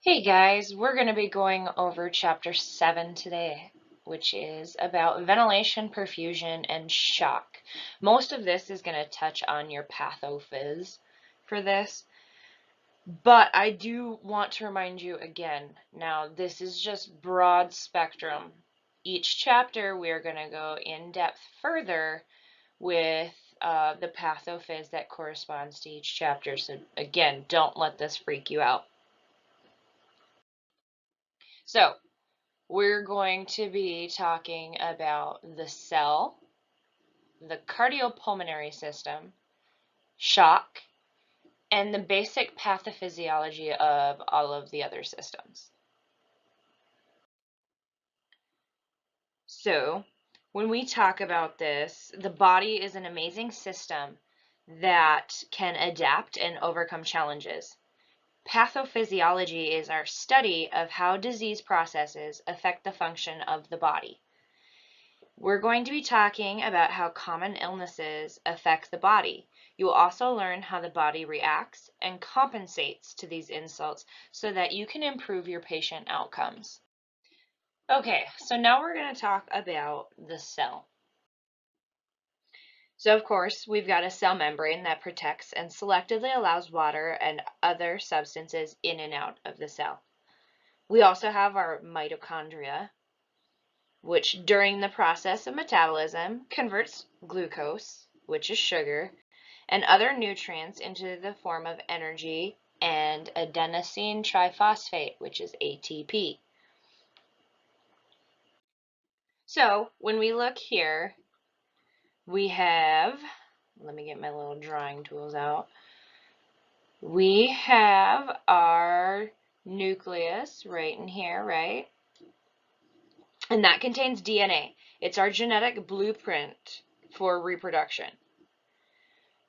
Hey guys, we're going to be going over chapter 7 today, which is about ventilation, perfusion, and shock. Most of this is going to touch on your pathophys for this, but I do want to remind you again, now this is just broad spectrum. Each chapter we are going to go in depth further with the pathophys that corresponds to each chapter, so again, don't let this freak you out. So, we're going to be talking about the cell, the cardiopulmonary system, shock, and the basic pathophysiology of all of the other systems. So, when we talk about this, the body is an amazing system that can adapt and overcome challenges. Pathophysiology is our study of how disease processes affect the function of the body. We're going to be talking about how common illnesses affect the body. You will also learn how the body reacts and compensates to these insults so that you can improve your patient outcomes. Okay, so now we're going to talk about the cell. So of course, we've got a cell membrane that protects and selectively allows water and other substances in and out of the cell. We also have our mitochondria, which during the process of metabolism converts glucose, which is sugar, and other nutrients into the form of energy and adenosine triphosphate, which is ATP. So when we look here, we have, let me get my little drawing tools out. We have our nucleus right in here, right? And that contains DNA. It's our genetic blueprint for reproduction.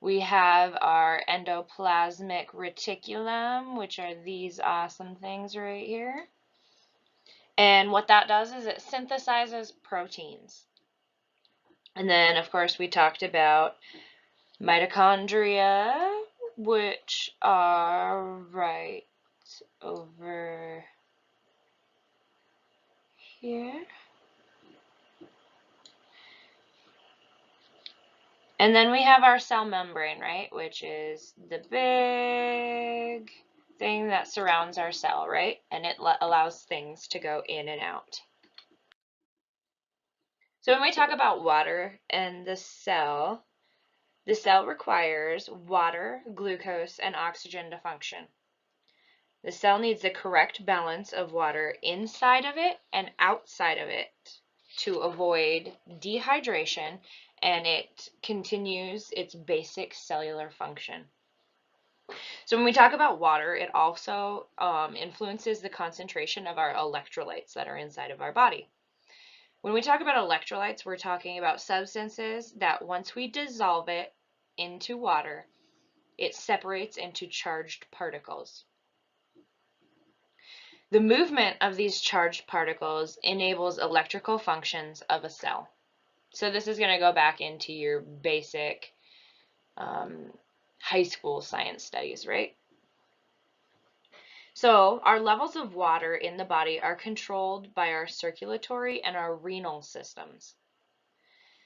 We have our endoplasmic reticulum, which are these awesome things right here. And what that does is it synthesizes proteins. And then, of course, we talked about mitochondria, which are right over here. And then we have our cell membrane, right, which is the big thing that surrounds our cell, right? And it allows things to go in and out. So when we talk about water and the cell requires water, glucose, and oxygen to function. The cell needs the correct balance of water inside of it and outside of it to avoid dehydration, and it continues its basic cellular function. So when we talk about water, it also influences the concentration of our electrolytes that are inside of our body. When we talk about electrolytes, we're talking about substances that once we dissolve it into water, it separates into charged particles. The movement of these charged particles enables electrical functions of a cell. So this is going to go back into your basic high school science studies, right? So our levels of water in the body are controlled by our circulatory and our renal systems.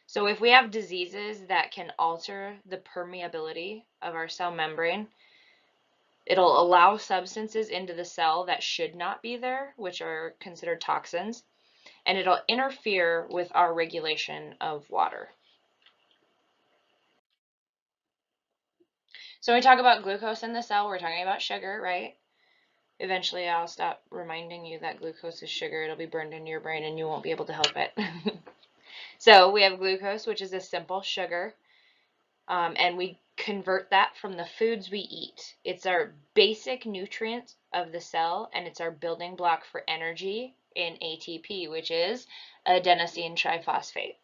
So if we have diseases that can alter the permeability of our cell membrane, it'll allow substances into the cell that should not be there, which are considered toxins, and it'll interfere with our regulation of water. So when we talk about glucose in the cell, we're talking about sugar, right? Eventually I'll stop reminding you that glucose is sugar. It'll be burned into your brain and you won't be able to help it. So we have glucose, which is a simple sugar, and we convert that from the foods we eat. It's our basic nutrient of the cell, and it's our building block for energy in ATP, which is adenosine triphosphate.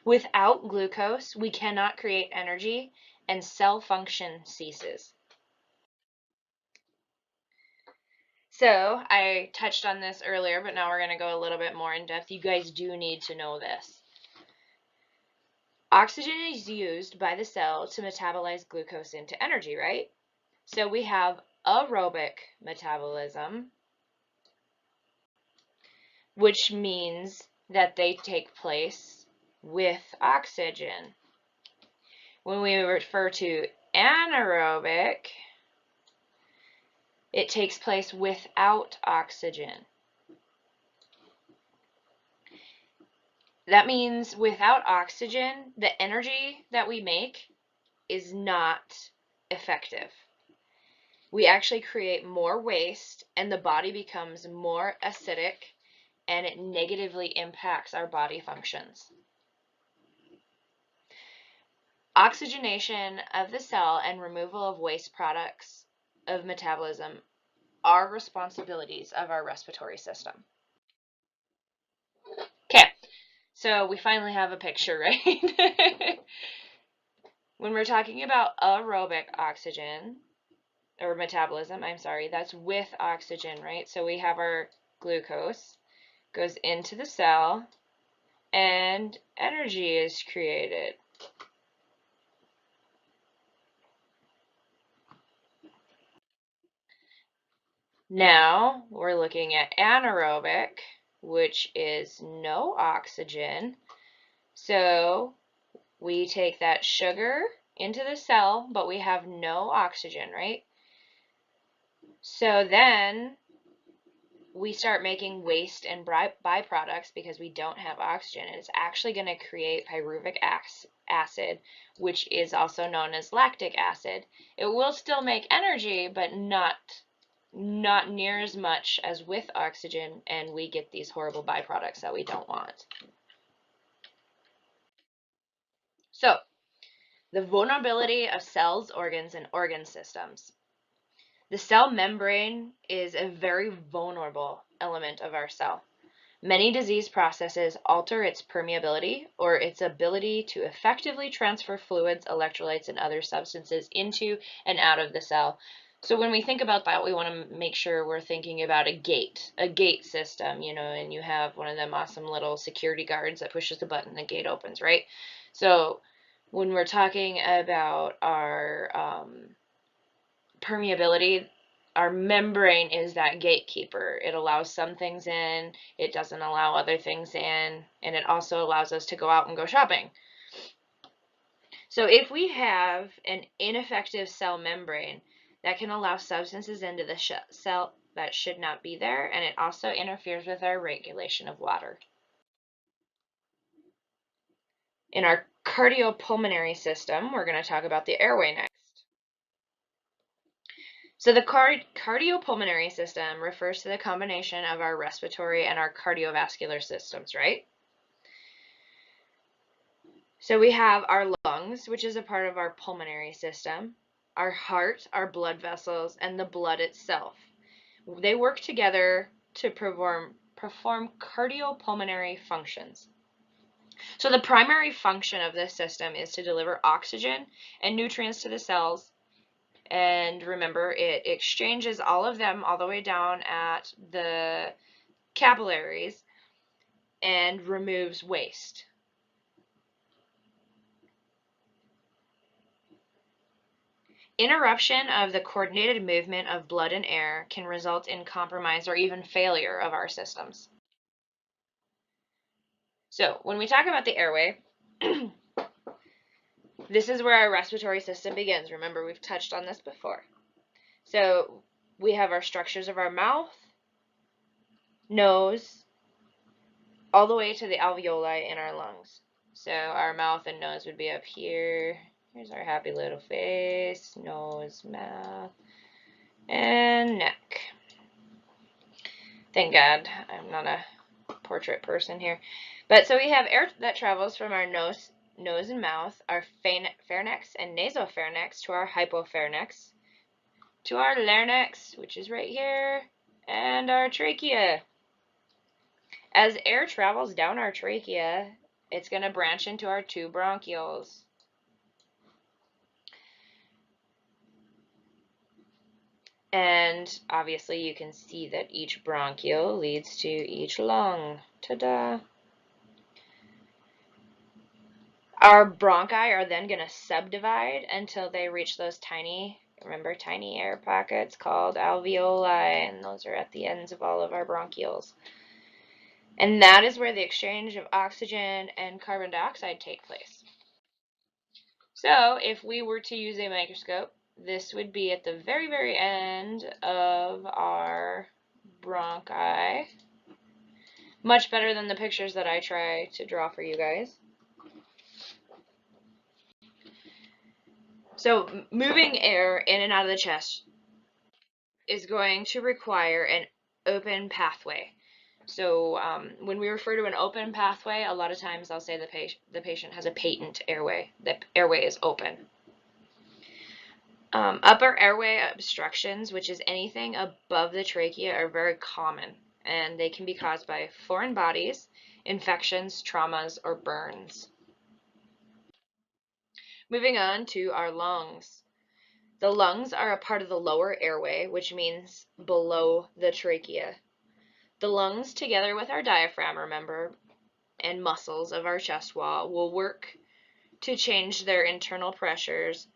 Without glucose, we cannot create energy, and cell function ceases. So I touched on this earlier, but now we're going to go a little bit more in depth. You guys do need to know this. Oxygen is used by the cell to metabolize glucose into energy, right? So we have aerobic metabolism, which means that they take place with oxygen. When we refer to anaerobic, it takes place without oxygen. That means without oxygen, the energy that we make is not effective. We actually create more waste, and the body becomes more acidic, and it negatively impacts our body functions. Oxygenation of the cell and removal of waste products of metabolism are responsibilities of our respiratory system. Okay, so we finally have a picture, right? When we're talking about aerobic oxygen, or metabolism, I'm sorry, that's with oxygen, right? So we have our glucose, goes into the cell, and energy is created. Now we're looking at anaerobic, which is no oxygen. So we take that sugar into the cell, but we have no oxygen, right? So then we start making waste and byproducts because we don't have oxygen. And it's actually going to create pyruvic acid, which is also known as lactic acid. It will still make energy, but not near as much as with oxygen, and we get these horrible byproducts that we don't want. So, the vulnerability of cells, organs, and organ systems. The cell membrane is a very vulnerable element of our cell. Many disease processes alter its permeability or its ability to effectively transfer fluids, electrolytes, and other substances into and out of the cell. So when we think about that, we want to make sure we're thinking about a gate system, you know, and you have one of them awesome little security guards that pushes the button, the gate opens, right? So when we're talking about our permeability, our membrane is that gatekeeper. It allows some things in, it doesn't allow other things in, and it also allows us to go out and go shopping. So if we have an ineffective cell membrane, that can allow substances into the cell that should not be there, and it also interferes with our regulation of water. In our cardiopulmonary system, we're going to talk about the airway next. So the cardiopulmonary system refers to the combination of our respiratory and our cardiovascular systems, right? So we have our lungs, which is a part of our pulmonary system, our heart, our blood vessels, and the blood itself. They work together to perform cardiopulmonary functions. So the primary function of this system is to deliver oxygen and nutrients to the cells. And remember, it exchanges all of them all the way down at the capillaries and removes waste. Interruption of the coordinated movement of blood and air can result in compromise or even failure of our systems. So when we talk about the airway, this is where our respiratory system begins. Remember, we've touched on this before. So we have our structures of our mouth, nose, all the way to the alveoli in our lungs. So our mouth and nose would be up here. Here's our happy little face, nose, mouth, and neck. Thank God I'm not a portrait person here. But so we have air that travels from our nose and mouth, our pharynx and nasopharynx, to our hypopharynx, to our larynx, which is right here, and our trachea. As air travels down our trachea, it's going to branch into our two bronchioles. And obviously you can see that each bronchiole leads to each lung. Ta-da! Our bronchi are then going to subdivide until they reach those tiny Remember, tiny air pockets called alveoli, and those are at the ends of all of our bronchioles. And that is where the exchange of oxygen and carbon dioxide take place. So if we were to use a microscope, this would be at the very, very end of our bronchi. Much better than the pictures that I try to draw for you guys. So moving air in and out of the chest is going to require an open pathway. So when we refer to an open pathway, a lot of times I'll say the patient has a patent airway. The airway is open. Upper airway obstructions, which is anything above the trachea, are very common, and they can be caused by foreign bodies, infections, traumas, or burns. Moving on to our lungs. The lungs are a part of the lower airway, which means below the trachea. The lungs, together with our diaphragm, remember, and muscles of our chest wall, will work to change their internal pressures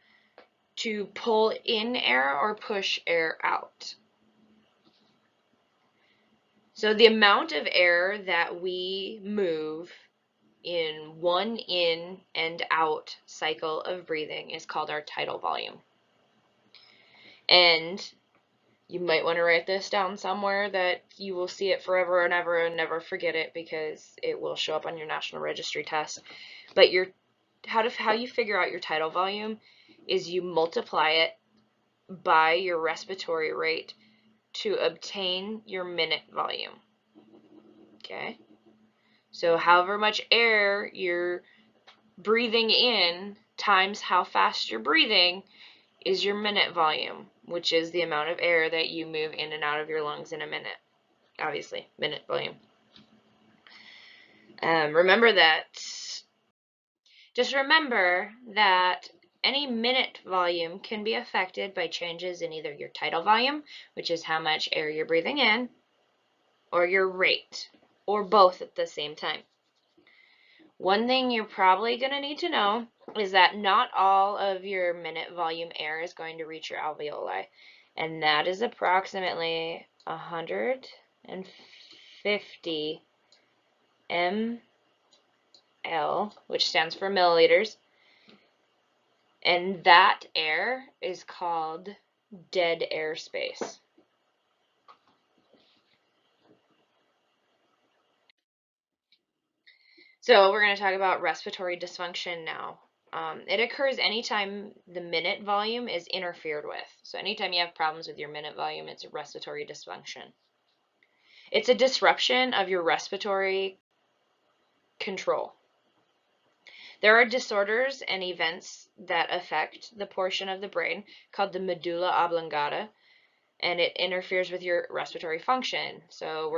to pull in air or push air out. So the amount of air that we move in one in and out cycle of breathing is called our tidal volume. And you might want to write this down somewhere that you will see it forever and ever and never forget it, because it will show up on your National Registry test. But how you figure out your tidal volume is you multiply it by your respiratory rate to obtain your minute volume. Okay? So however much air you're breathing in times how fast you're breathing is your minute volume, which is the amount of air that you move in and out of your lungs in a minute. Obviously, minute volume. Just remember that any minute volume can be affected by changes in either your tidal volume, which is how much air you're breathing in, or your rate, or both at the same time. One thing you're probably going to need to know is that not all of your minute volume air is going to reach your alveoli, and that is approximately 150 ml, which stands for milliliters, and that air is called dead air space. So we're going to talk about respiratory dysfunction now. It occurs anytime the minute volume is interfered with. So anytime you have problems with your minute volume, it's a respiratory dysfunction. It's a disruption of your respiratory control. There are disorders and events that affect the portion of the brain called the medulla oblongata, and it interferes with your respiratory function. So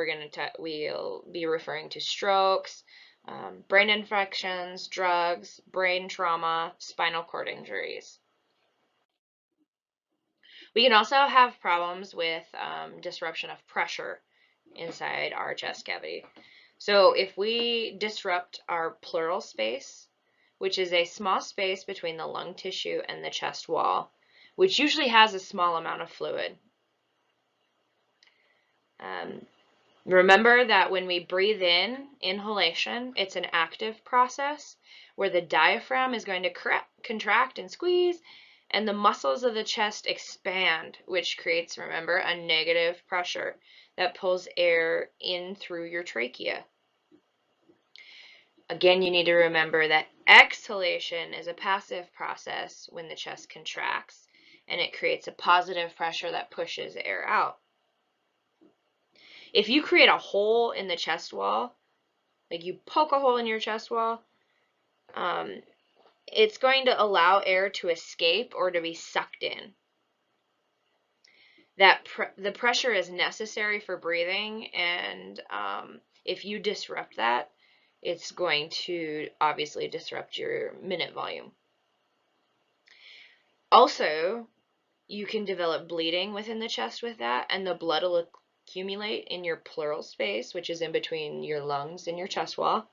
we'll be referring to strokes, brain infections, drugs, brain trauma, spinal cord injuries. We can also have problems with disruption of pressure inside our chest cavity. So if we disrupt our pleural space, which is a small space between the lung tissue and the chest wall, which usually has a small amount of fluid. Remember that when we breathe in, inhalation, it's an active process where the diaphragm is going to contract and squeeze, and the muscles of the chest expand, which creates, remember, a negative pressure that pulls air in through your trachea. Again, you need to remember that exhalation is a passive process when the chest contracts, and it creates a positive pressure that pushes air out. If you create a hole in the chest wall, like you poke a hole in your chest wall, it's going to allow air to escape or to be sucked in. The pressure is necessary for breathing, and if you disrupt that, it's going to obviously disrupt your minute volume. Also, you can develop bleeding within the chest with that, and the blood will accumulate in your pleural space, which is in between your lungs and your chest wall,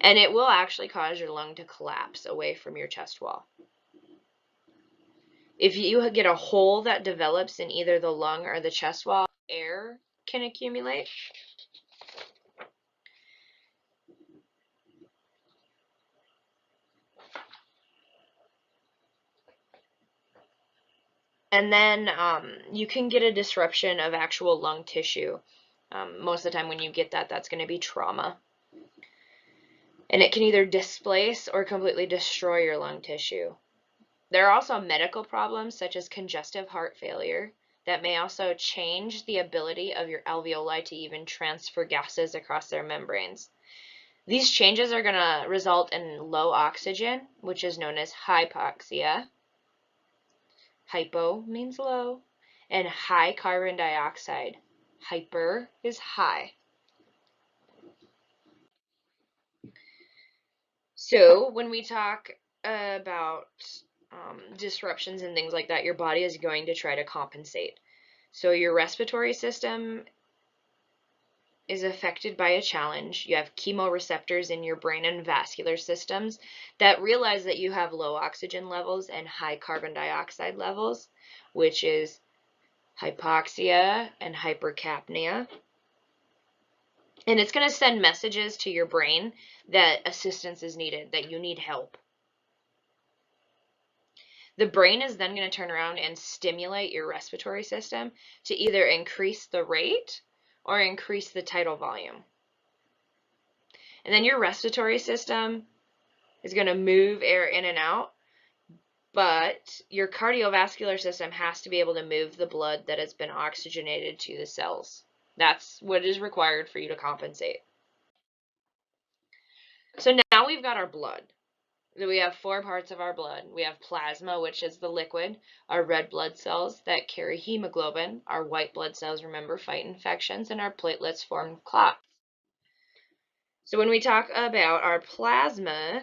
and it will actually cause your lung to collapse away from your chest wall. If you get a hole that develops in either the lung or the chest wall, air can accumulate. And then you can get a disruption of actual lung tissue. Most of the time when you get that, that's going to be trauma. And it can either displace or completely destroy your lung tissue. There are also medical problems such as congestive heart failure that may also change the ability of your alveoli to even transfer gases across their membranes. These changes are going to result in low oxygen, which is known as hypoxia. Hypo means low, and high carbon dioxide. Hyper is high. So when we talk about disruptions and things like that, your body is going to try to compensate. So your respiratory system is affected by a challenge. You have chemoreceptors in your brain and vascular systems that realize that you have low oxygen levels and high carbon dioxide levels, which is hypoxia and hypercapnia. And it's going to send messages to your brain that assistance is needed, that you need help. The brain is then going to turn around and stimulate your respiratory system to either increase the rate or increase the tidal volume. And then your respiratory system is going to move air in and out, but your cardiovascular system has to be able to move the blood that has been oxygenated to the cells. That's what is required for you to compensate. So now we've got our blood. We have 4 parts of our blood. We have plasma, which is the liquid, our red blood cells that carry hemoglobin, our white blood cells, remember, fight infections, and our platelets form clots. So when we talk about our plasma,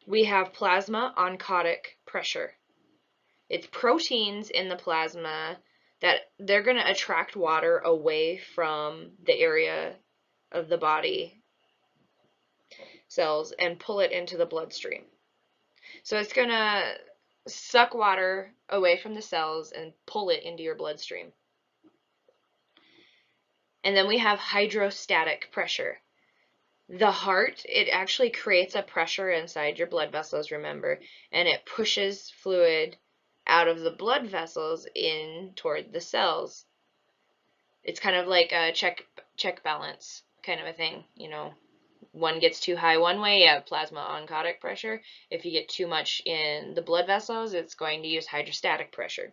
we have plasma oncotic pressure. It's proteins in the plasma that they're going to attract water away from the area of the body cells and pull it into the bloodstream. So it's going to suck water away from the cells and pull it into your bloodstream. And then we have hydrostatic pressure. The heart, it actually creates a pressure inside your blood vessels, remember, and it pushes fluid out of the blood vessels in toward the cells. It's kind of like a check balance kind of a thing, you know. One gets too high one way, you have plasma oncotic pressure. If you get too much in the blood vessels, it's going to use hydrostatic pressure.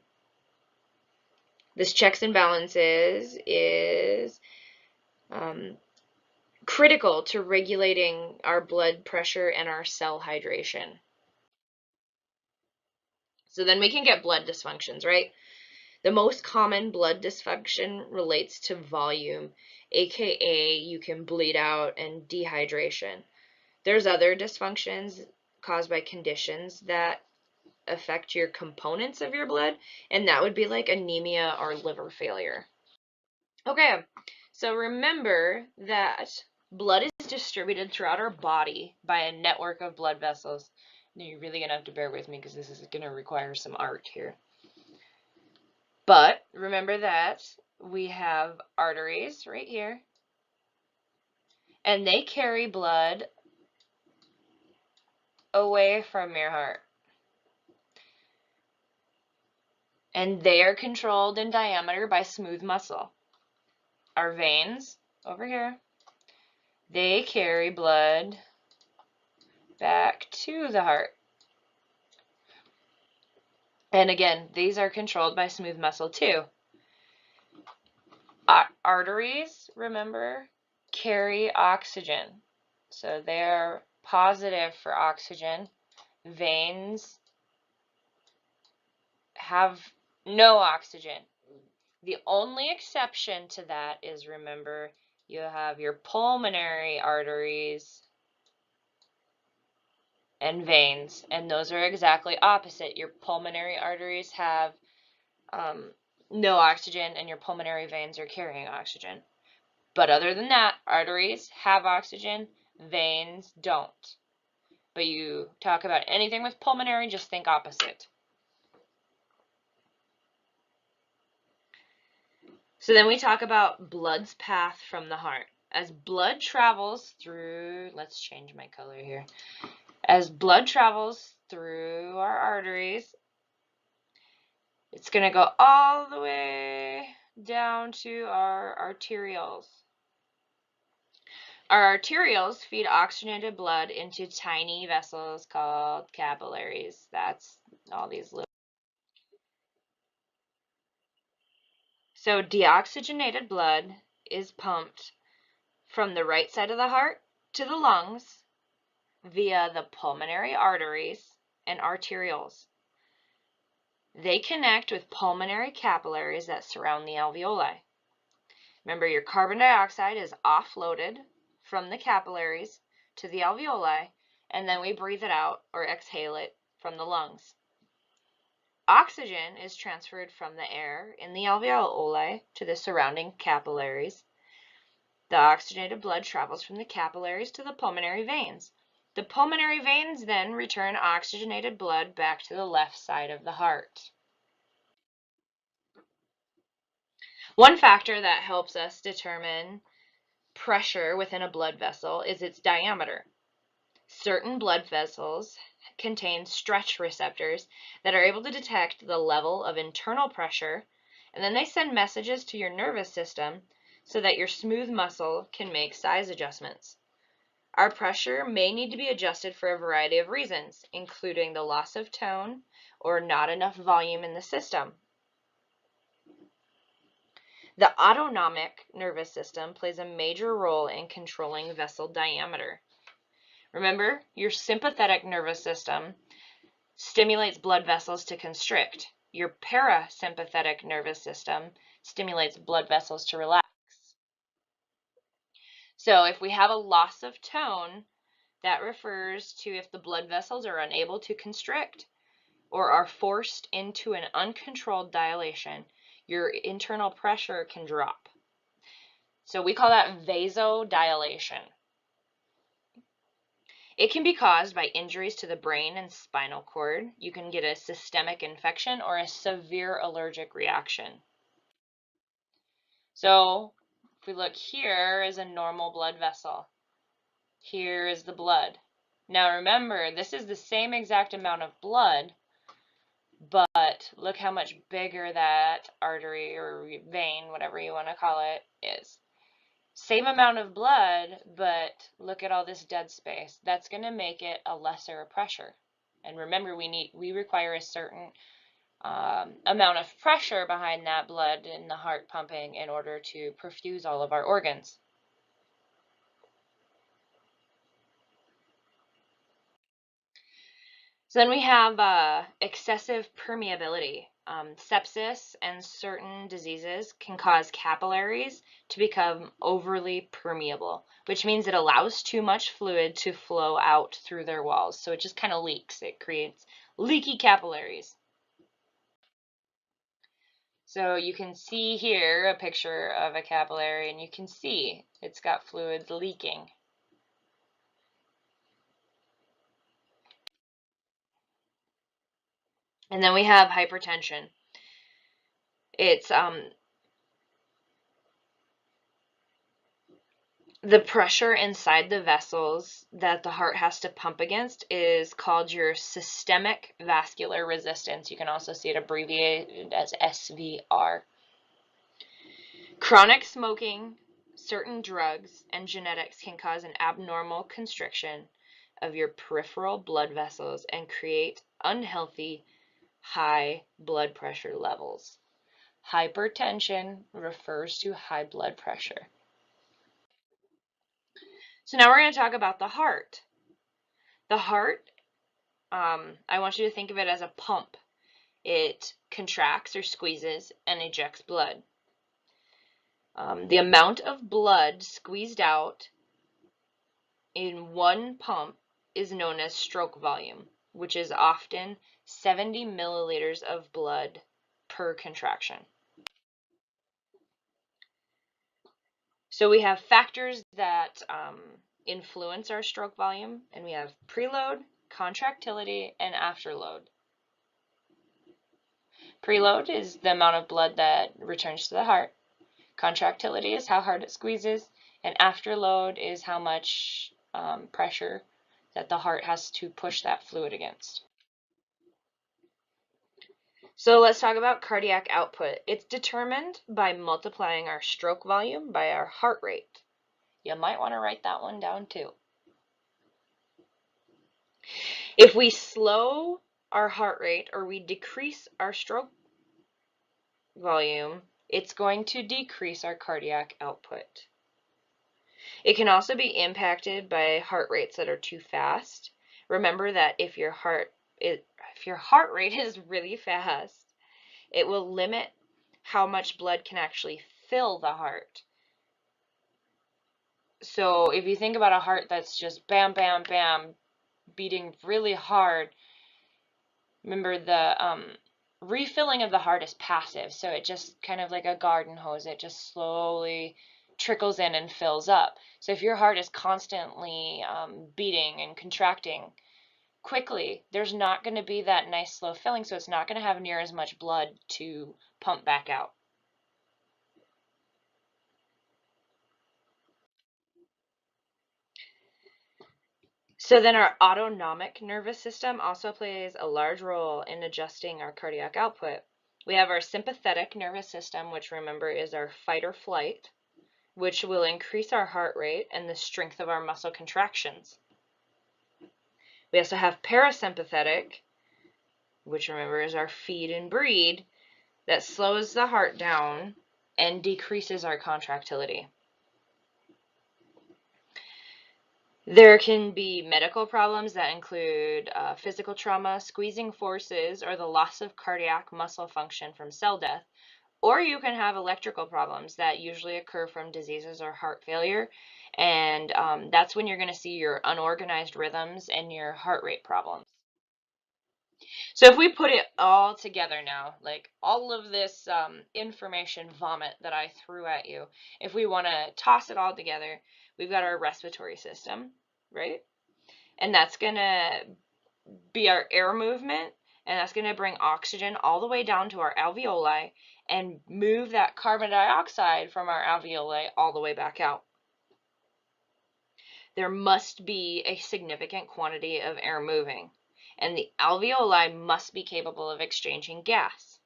This checks and balances is critical to regulating our blood pressure and our cell hydration. So then we can get blood dysfunctions, right? The most common blood dysfunction relates to volume, aka you can bleed out and dehydration. There's other dysfunctions caused by conditions that affect your components of your blood, and that would be like anemia or liver failure. Okay, so remember that blood is distributed throughout our body by a network of blood vessels. Now you're really going to have to bear with me because this is going to require some art here. But remember that we have arteries right here, and they carry blood away from your heart. And they are controlled in diameter by smooth muscle. Our veins, over here, they carry blood back to the heart. And again, these are controlled by smooth muscle too. Arteries, remember, carry oxygen. So they're positive for oxygen. Veins have no oxygen. The only exception to that is, remember, you have your pulmonary arteries and veins, and those are exactly opposite. Your pulmonary arteries have no oxygen, and your pulmonary veins are carrying oxygen. But other than that, arteries have oxygen, veins don't. But you talk about anything with pulmonary, just think opposite. So then we talk about blood's path from the heart. As blood travels through, let's change my color here. As blood travels through our arteries, it's going to go all the way down to our arterioles. Our arterioles feed oxygenated blood into tiny vessels called capillaries. That's all these little. So deoxygenated blood is pumped from the right side of the heart to the lungs via the pulmonary arteries and arterioles. They connect with pulmonary capillaries that surround the alveoli. Remember, your carbon dioxide is offloaded from the capillaries to the alveoli, and then we breathe it out or exhale it from the lungs. Oxygen is transferred from the air in the alveoli to the surrounding capillaries. The oxygenated blood travels from the capillaries to the pulmonary veins. The pulmonary veins then return oxygenated blood back to the left side of the heart. One factor that helps us determine pressure within a blood vessel is its diameter. Certain blood vessels contain stretch receptors that are able to detect the level of internal pressure, and then they send messages to your nervous system so that your smooth muscle can make size adjustments. Our pressure may need to be adjusted for a variety of reasons, including the loss of tone or not enough volume in the system. The autonomic nervous system plays a major role in controlling vessel diameter. Remember, your sympathetic nervous system stimulates blood vessels to constrict. Your parasympathetic nervous system stimulates blood vessels to relax. So if we have a loss of tone, that refers to if the blood vessels are unable to constrict or are forced into an uncontrolled dilation, your internal pressure can drop. So we call that vasodilation. It can be caused by injuries to the brain and spinal cord. You can get a systemic infection or a severe allergic reaction. So if we look, here is a normal blood vessel. Here is the blood. Now remember, this is the same exact amount of blood, but look how much bigger that artery or vein, whatever you want to call it, is. Same amount of blood, but look at all this dead space. That's going to make it a lesser pressure. And remember, we require a certain amount of pressure behind that blood in the heart pumping in order to perfuse all of our organs. So then we have excessive permeability. Sepsis and certain diseases can cause capillaries to become overly permeable, which means it allows too much fluid to flow out through their walls. So it just kind of leaks. It creates leaky capillaries. So you can see here a picture of a capillary, and you can see it's got fluids leaking. And then we have hypertension. It's the pressure inside the vessels that the heart has to pump against is called your systemic vascular resistance. You can also see it abbreviated as SVR. Chronic smoking, certain drugs, and genetics can cause an abnormal constriction of your peripheral blood vessels and create unhealthy high blood pressure levels. Hypertension refers to high blood pressure. So now we're going to talk about the heart. The heart, I want you to think of it as a pump. It contracts or squeezes and ejects blood. The amount of blood squeezed out in one pump is known as stroke volume, which is often 70 milliliters of blood per contraction. So we have factors that influence our stroke volume, and we have preload, contractility, and afterload. Preload is the amount of blood that returns to the heart. Contractility is how hard it squeezes, and afterload is how much pressure that the heart has to push that fluid against. So let's talk about cardiac output. It's determined by multiplying our stroke volume by our heart rate. You might want to write that one down too. If we slow our heart rate or we decrease our stroke volume, it's going to decrease our cardiac output. It can also be impacted by heart rates that are too fast. Remember that if your heart rate is really fast, it will limit how much blood can actually fill the heart. So if you think about a heart that's just bam, bam, bam, beating really hard, remember the refilling of the heart is passive. So it just kind of like a garden hose. It just slowly trickles in and fills up. So if your heart is constantly beating and contracting quickly, there's not going to be that nice slow filling, so it's not going to have near as much blood to pump back out. So then our autonomic nervous system also plays a large role in adjusting our cardiac output. We have our sympathetic nervous system, which remember is our fight or flight, which will increase our heart rate and the strength of our muscle contractions. We also have parasympathetic, which remember is our feed and breed, that slows the heart down and decreases our contractility. There can be medical problems that include physical trauma, squeezing forces, or the loss of cardiac muscle function from cell death. Or you can have electrical problems that usually occur from diseases or heart failure. And that's when you're going to see your unorganized rhythms and your heart rate problems. So if we put it all together now, like all of this information vomit that I threw at you, if we want to toss it all together, we've got our respiratory system, right? And that's going to be our air movement, and that's going to bring oxygen all the way down to our alveoli and move that carbon dioxide from our alveoli all the way back out. There must be a significant quantity of air moving, and the alveoli must be capable of exchanging gas.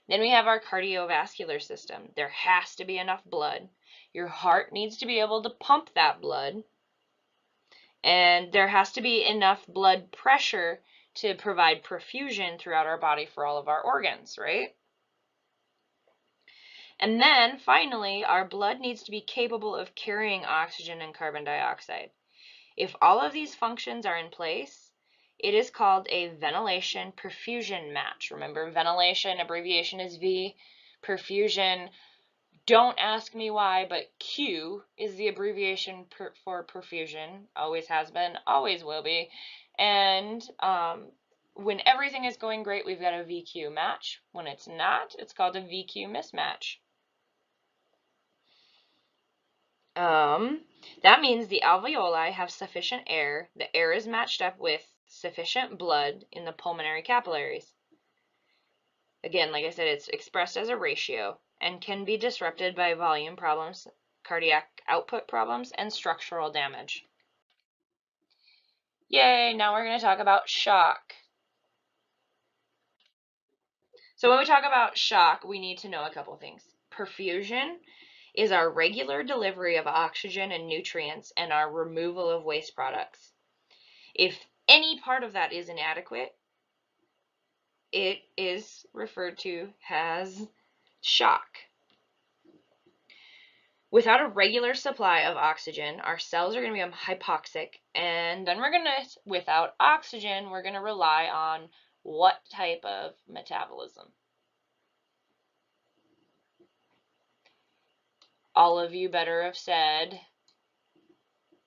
Then we have our cardiovascular system. There has to be enough blood. Your heart needs to be able to pump that blood, and there has to be enough blood pressure to provide perfusion throughout our body for all of our organs, right? And then finally, our blood needs to be capable of carrying oxygen and carbon dioxide. If all of these functions are in place, it is called a ventilation perfusion match. Remember, ventilation abbreviation is V, perfusion, don't ask me why, but Q is the abbreviation for perfusion, always has been, always will be. And when everything is going great, we've got a VQ match. When it's not, it's called a VQ mismatch. That means the alveoli have sufficient air, the air is matched up with sufficient blood in the pulmonary capillaries. Again, like I said, it's expressed as a ratio and can be disrupted by volume problems, cardiac output problems, and structural damage. Yay, now we're going to talk about shock. So when we talk about shock, we need to know a couple things. Perfusion is our regular delivery of oxygen and nutrients and our removal of waste products. If any part of that is inadequate, it is referred to as shock. Without a regular supply of oxygen, our cells are going to become hypoxic, and then without oxygen, we're going to rely on what type of metabolism? All of you better have said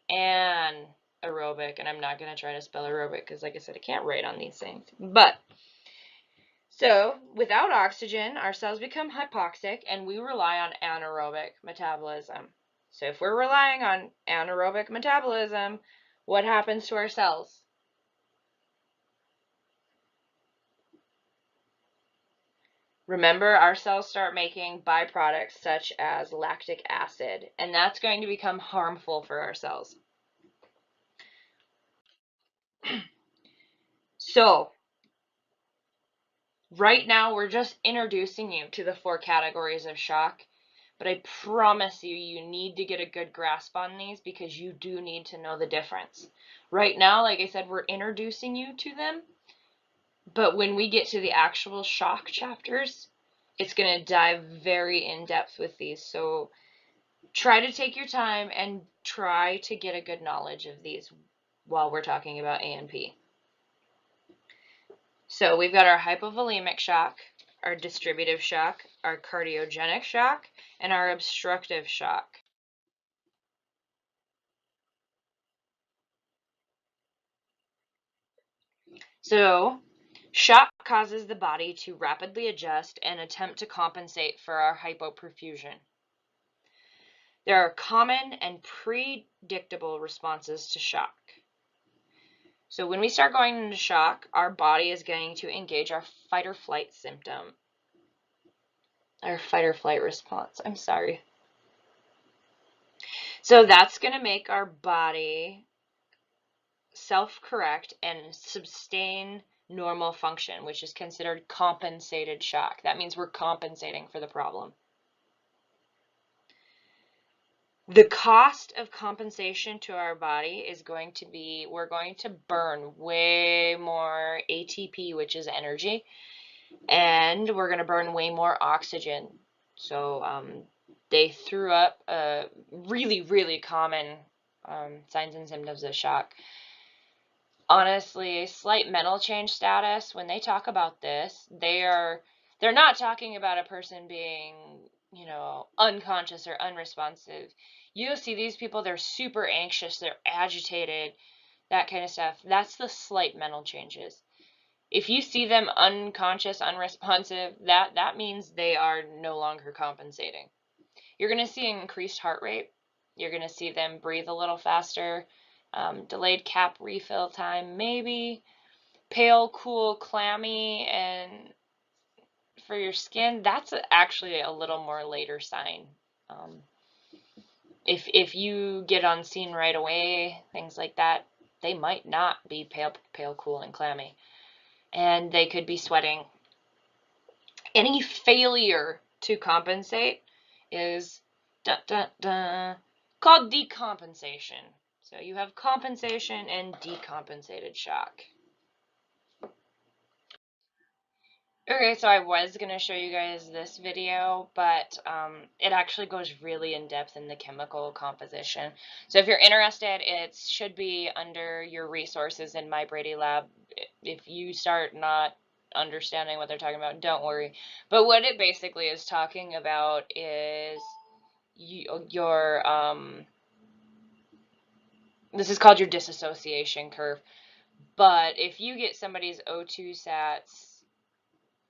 anaerobic, and I'm not going to try to spell aerobic because, like I said, I can't write on these things. But so without oxygen, our cells become hypoxic, and we rely on anaerobic metabolism. So if we're relying on anaerobic metabolism, what happens to our cells? Remember, our cells start making byproducts such as lactic acid, and that's going to become harmful for our cells. So, right now we're just introducing you to the 4 categories of shock, but I promise you, you need to get a good grasp on these because you do need to know the difference. Right now, like I said, we're introducing you to them, but when we get to the actual shock chapters, it's going to dive very in depth with these. So try to take your time and try to get a good knowledge of these while we're talking about A&P. So we've got our hypovolemic shock, our distributive shock, our cardiogenic shock, and our obstructive shock. So shock causes the body to rapidly adjust and attempt to compensate for our hypoperfusion. There are common and predictable responses to shock. So when we start going into shock, our body is going to engage our fight or flight symptom. Our fight or flight response, I'm sorry. So that's going to make our body self-correct and sustain normal function, which is considered compensated shock. That means we're compensating for the problem. The cost of compensation to our body is going to be, we're going to burn way more ATP, which is energy, and we're going to burn way more oxygen. So they threw up really, really common signs and symptoms of shock. Honestly, slight mental change status, when they talk about this, they're not talking about a person being, unconscious or unresponsive. You'll see these people, they're super anxious, they're agitated, that kind of stuff. That's the slight mental changes. If you see them unconscious, unresponsive, that means they are no longer compensating. You're going to see an increased heart rate. You're going to see them breathe a little faster. Delayed cap refill time, maybe. Pale, cool, clammy, and for your skin, that's actually a little more later sign. If you get on scene right away, things like that, they might not be pale, cool, and clammy. And they could be sweating. Any failure to compensate is called decompensation. So you have compensation and decompensated shock. Okay, so I was going to show you guys this video, but it actually goes really in depth in the chemical composition. So if you're interested, it should be under your resources in My Brady Lab. If you start not understanding what they're talking about, don't worry. But what it basically is talking about is your, this is called your dissociation curve. But if you get somebody's O2 sats,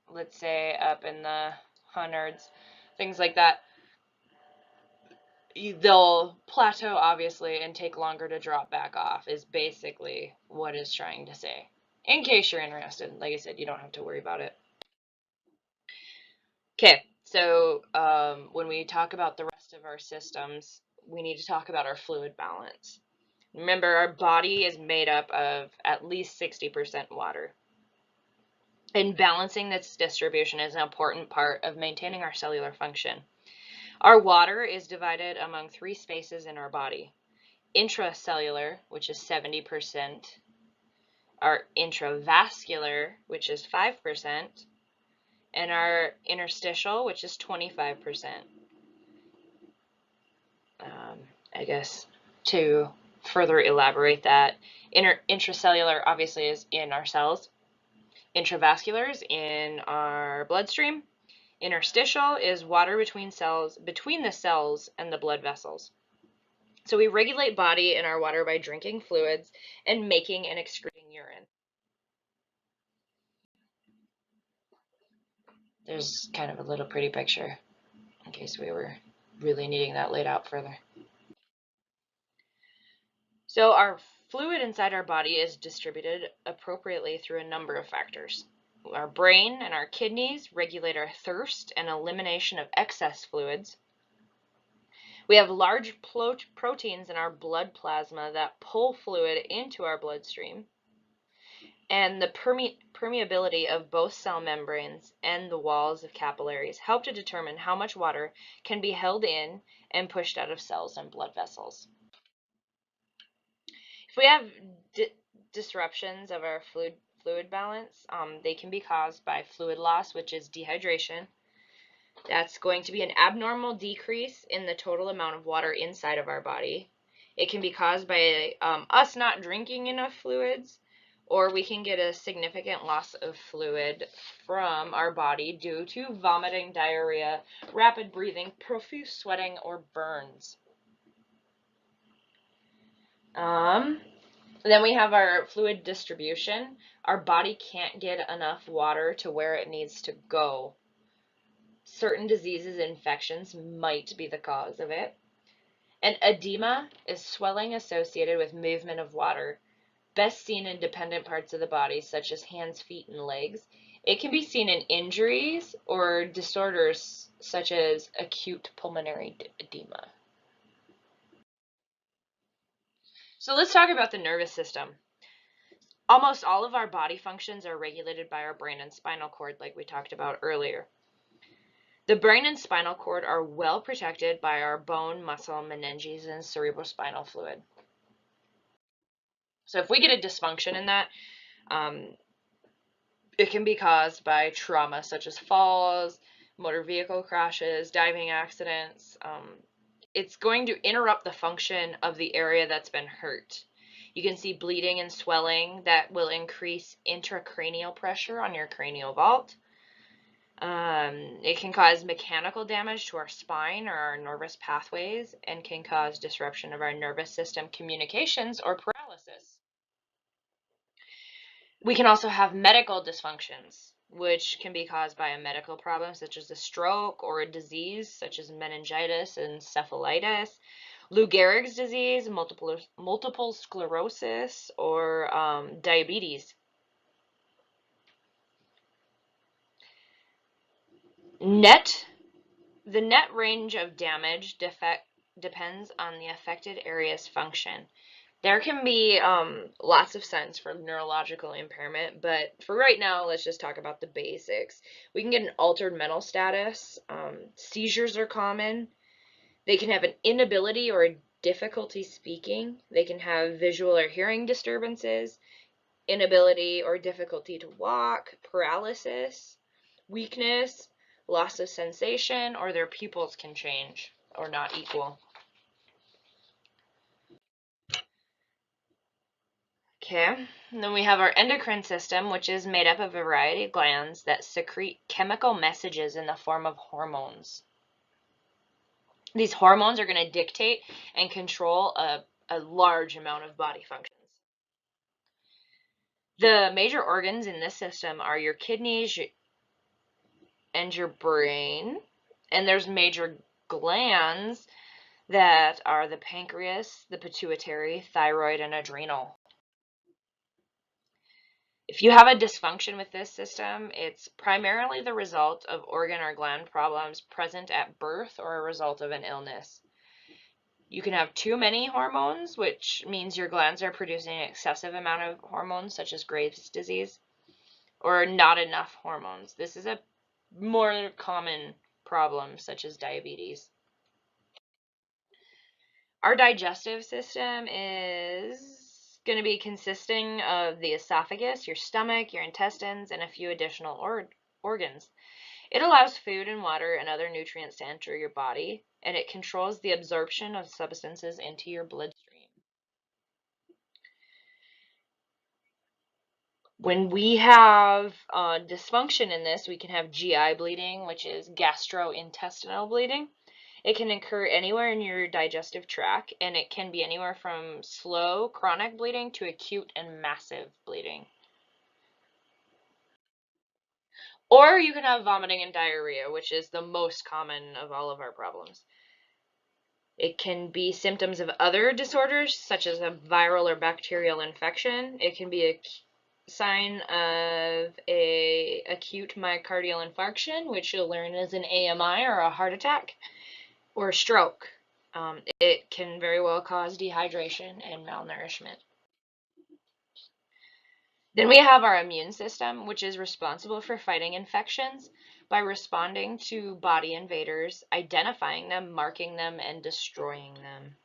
let's say up in the hundreds, things like that, they'll plateau obviously and take longer to drop back off, is basically what it's trying to say. In case you're interested, like I said, you don't have to worry about it. Okay, so when we talk about the rest of our systems, we need to talk about our fluid balance. Remember, our body is made up of at least 60% water. And balancing this distribution is an important part of maintaining our cellular function. Our water is divided among 3 spaces in our body. Intracellular, which is 70%, our intravascular, which is 5%, and our interstitial, which is 25%. I guess to further elaborate that, intracellular obviously is in our cells. Intravascular is in our bloodstream. Interstitial is water between the cells and the blood vessels. So we regulate body and our water by drinking fluids and making and excreting urine. There's kind of a little pretty picture in case we were really needing that laid out further. So our fluid inside our body is distributed appropriately through a number of factors. Our brain and our kidneys regulate our thirst and elimination of excess fluids. We have large proteins in our blood plasma that pull fluid into our bloodstream. And the permeability of both cell membranes and the walls of capillaries help to determine how much water can be held in and pushed out of cells and blood vessels. If we have disruptions of our fluid balance, they can be caused by fluid loss, which is dehydration. That's going to be an abnormal decrease in the total amount of water inside of our body. It can be caused by us not drinking enough fluids, or we can get a significant loss of fluid from our body due to vomiting, diarrhea, rapid breathing, profuse sweating, or burns. Then we have our fluid distribution. Our body can't get enough water to where it needs to go. Certain diseases and infections might be the cause of it. And edema is swelling associated with movement of water, best seen in dependent parts of the body, such as hands, feet, and legs. It can be seen in injuries or disorders such as acute pulmonary edema. So let's talk about the nervous system. Almost all of our body functions are regulated by our brain and spinal cord, like we talked about earlier. The brain and spinal cord are well protected by our bone, muscle, meninges, and cerebrospinal fluid. So if we get a dysfunction in that, it can be caused by trauma such as falls, motor vehicle crashes, diving accidents. It's going to interrupt the function of the area that's been hurt. You can see bleeding and swelling that will increase intracranial pressure on your cranial vault. It can cause mechanical damage to our spine or our nervous pathways and can cause disruption of our nervous system communications or paralysis. We can also have medical dysfunctions, which can be caused by a medical problem such as a stroke or a disease such as meningitis and encephalitis, Lou Gehrig's disease, multiple sclerosis, or diabetes. The net range of damage depends on the affected area's function. There can be lots of signs for neurological impairment, but for right now, let's just talk about the basics. We can get an altered mental status. Seizures are common. They can have an inability or a difficulty speaking. They can have visual or hearing disturbances, inability or difficulty to walk, paralysis, weakness, loss of sensation, or their pupils can change or not equal. Okay, and then we have our endocrine system, which is made up of a variety of glands that secrete chemical messages in the form of hormones. These hormones are going to dictate and control a large amount of body functions. The major organs in this system are your kidneys and your brain, and there's major glands that are the pancreas, the pituitary, thyroid, and adrenal. If you have a dysfunction with this system, it's primarily the result of organ or gland problems present at birth or a result of an illness. You can have too many hormones, which means your glands are producing an excessive amount of hormones, such as Graves' disease, or not enough hormones. This is a more common problem, such as diabetes. Our digestive system is going to be consisting of the esophagus, your stomach, your intestines, and a few additional organs. It allows food and water and other nutrients to enter your body, and it controls the absorption of substances into your bloodstream. When we have dysfunction in this, we can have GI bleeding, which is gastrointestinal bleeding. It can occur anywhere in your digestive tract, and it can be anywhere from slow chronic bleeding to acute and massive bleeding. Or you can have vomiting and diarrhea, which is the most common of all of our problems. It can be symptoms of other disorders, such as a viral or bacterial infection. It can be sign of a acute myocardial infarction, which you'll learn is an AMI or a heart attack, or stroke. It can very well cause dehydration and malnourishment. Then we have our immune system, which is responsible for fighting infections by responding to body invaders, identifying them, marking them, and destroying them.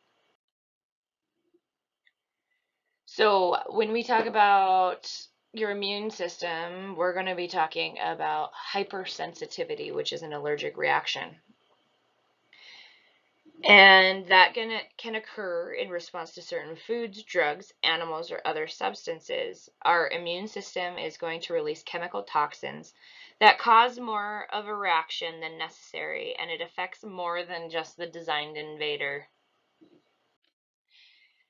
So when we talk about your immune system, we're going to be talking about hypersensitivity, which is an allergic reaction. And that can occur in response to certain foods, drugs, animals, or other substances. Our immune system is going to release chemical toxins that cause more of a reaction than necessary, and it affects more than just the designed invader.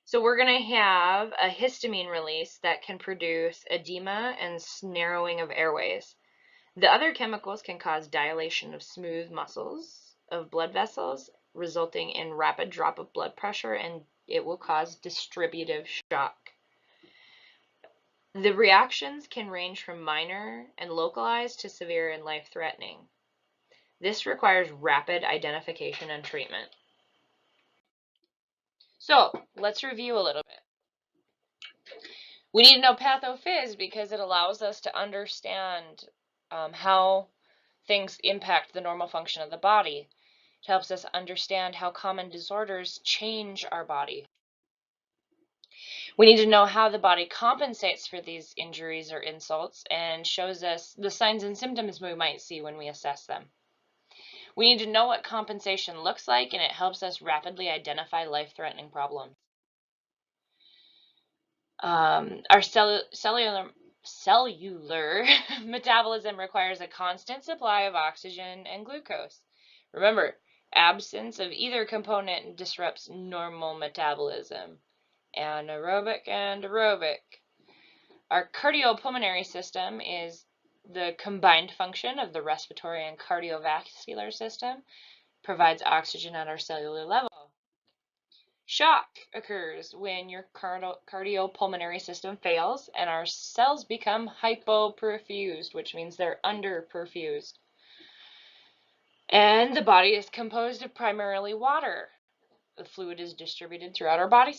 So we're going to have a histamine release that can produce edema and narrowing of airways. The other chemicals can cause dilation of smooth muscles of blood vessels, resulting in rapid drop of blood pressure, and it will cause distributive shock. The reactions can range from minor and localized to severe and life-threatening. This requires rapid identification and treatment. So let's review a little bit. We need to know pathophys because it allows us to understand how things impact the normal function of the body. It helps us understand how common disorders change our body. We need to know how the body compensates for these injuries or insults and shows us the signs and symptoms we might see when we assess them. We need to know what compensation looks like, and it helps us rapidly identify life-threatening problems. Our cellular metabolism requires a constant supply of oxygen and glucose. Remember, absence of either component disrupts normal metabolism. Anaerobic and aerobic. Our cardiopulmonary system is the combined function of the respiratory and cardiovascular system, provides oxygen at our cellular level. Shock occurs when your cardiopulmonary system fails and our cells become hypoperfused, which means they're underperfused. And the body is composed of primarily water. The fluid is distributed throughout our body